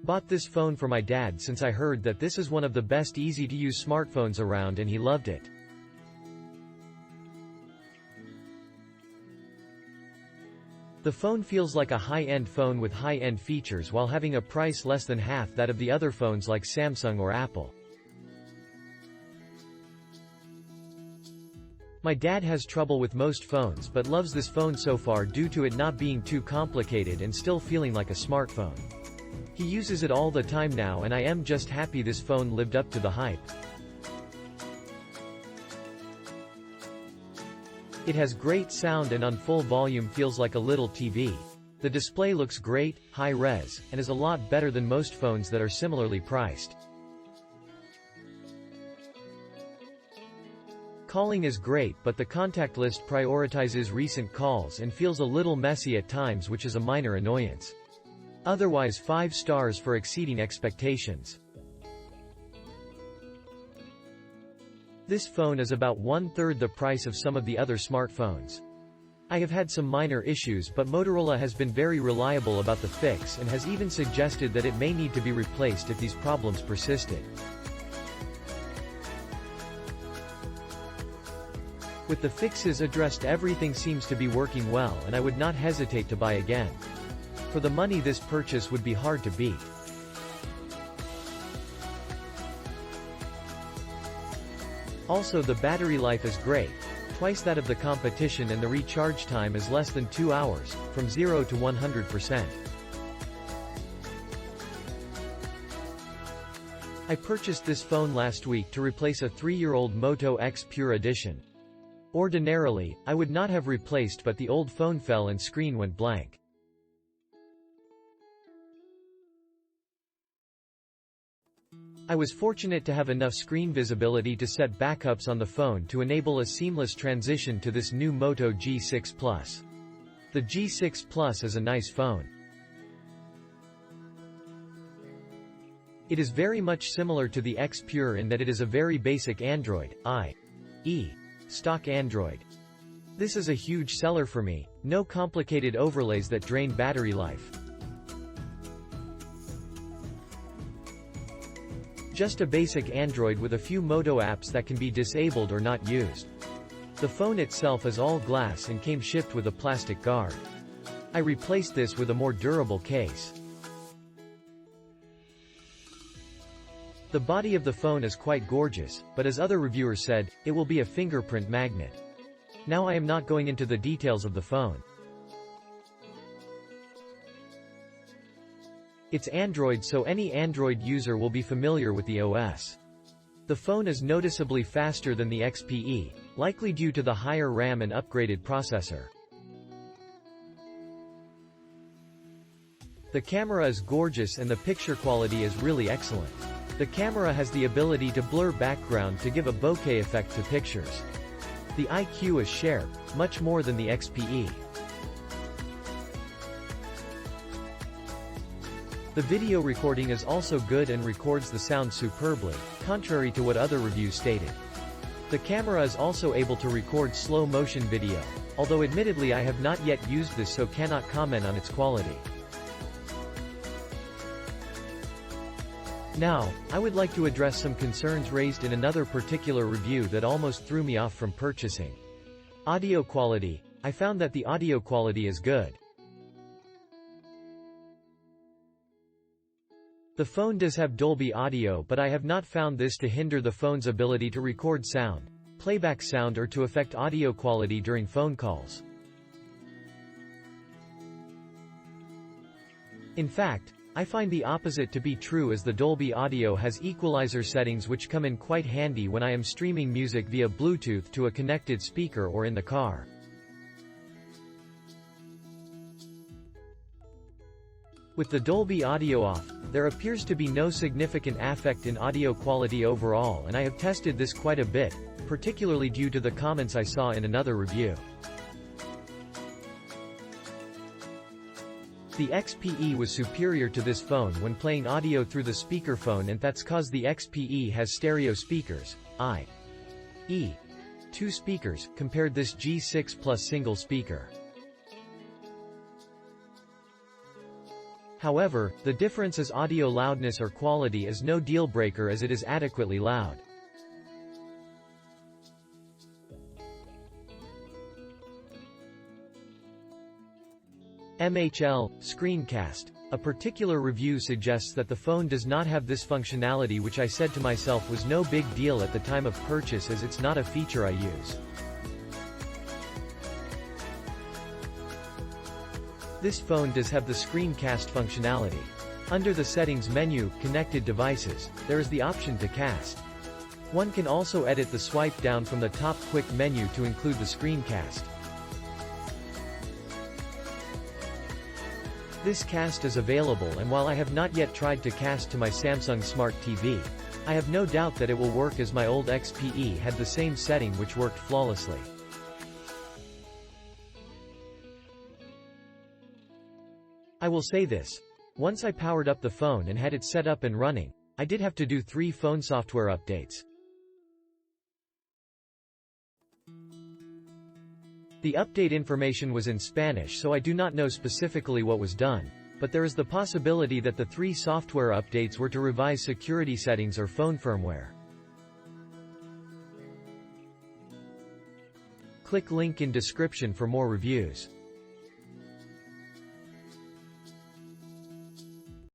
Bought this phone for my dad since I heard that this is one of the best easy-to-use smartphones around and he loved it. The phone feels like a high-end phone with high-end features while having a price less than half that of the other phones like Samsung or Apple. My dad has trouble with most phones but loves this phone so far due to it not being too complicated and still feeling like a smartphone. He uses it all the time now and I am just happy this phone lived up to the hype. It has great sound and on full volume feels like a little TV. The display looks great, high res, and is a lot better than most phones that are similarly priced. Calling is great but the contact list prioritizes recent calls and feels a little messy at times, which is a minor annoyance. Otherwise 5 stars for exceeding expectations. This phone is about 1/3 the price of some of the other smartphones. I have had some minor issues but Motorola has been very reliable about the fix and has even suggested that it may need to be replaced if these problems persisted. With the fixes addressed, everything seems to be working well and I would not hesitate to buy again. For the money this purchase would be hard to beat. Also the battery life is great, twice that of the competition, and the recharge time is less than 2 hours, from 0 to 100%. I purchased this phone last week to replace a 3-year-old Moto X Pure Edition. Ordinarily, I would not have replaced but the old phone fell and screen went blank. I was fortunate to have enough screen visibility to set backups on the phone to enable a seamless transition to this new Moto G6 Plus. The G6 Plus is a nice phone. It is very much similar to the X Pure in that it is a very basic Android, i.e. stock Android. This is a huge seller for me, no complicated overlays that drain battery life. Just a basic Android with a few Moto apps that can be disabled or not used. The phone itself is all glass and came shipped with a plastic guard. I replaced this with a more durable case. The body of the phone is quite gorgeous, but as other reviewers said, it will be a fingerprint magnet. Now I am not going into the details of the phone. It's Android, so any Android user will be familiar with the OS. The phone is noticeably faster than the XPE, likely due to the higher RAM and upgraded processor. The camera is gorgeous and the picture quality is really excellent. The camera has the ability to blur background to give a bokeh effect to pictures. The IQ is sharp, much more than the XPE. The video recording is also good and records the sound superbly, contrary to what other reviews stated. The camera is also able to record slow motion video, although admittedly I have not yet used this so cannot comment on its quality. Now, I would like to address some concerns raised in another particular review that almost threw me off from purchasing. Audio quality. I found that the audio quality is good. The phone does have Dolby audio, but I have not found this to hinder the phone's ability to record sound, playback sound, or to affect audio quality during phone calls. In fact, I find the opposite to be true, as the Dolby audio has equalizer settings which come in quite handy when I am streaming music via Bluetooth to a connected speaker or in the car. With the Dolby audio off, there appears to be no significant effect in audio quality overall, and I have tested this quite a bit, particularly due to the comments I saw in another review. The XPE was superior to this phone when playing audio through the speakerphone, and that's cause the XPE has stereo speakers, i.e. 2 speakers, compared this G6 Plus single speaker. However, the difference is audio loudness or quality is no deal breaker as it is adequately loud. MHL, screencast. A particular review suggests that the phone does not have this functionality, which I said to myself was no big deal at the time of purchase as it's not a feature I use. This phone does have the screencast functionality. Under the settings menu, connected devices, there is the option to cast. One can also edit the swipe down from the top quick menu to include the screencast. This cast is available, and while I have not yet tried to cast to my Samsung Smart TV, I have no doubt that it will work as my old XPE had the same setting which worked flawlessly. I will say this. Once I powered up the phone and had it set up and running, I did have to do 3 phone software updates. The update information was in Spanish, so I do not know specifically what was done, but there is the possibility that the 3 software updates were to revise security settings or phone firmware. Click link in description for more reviews.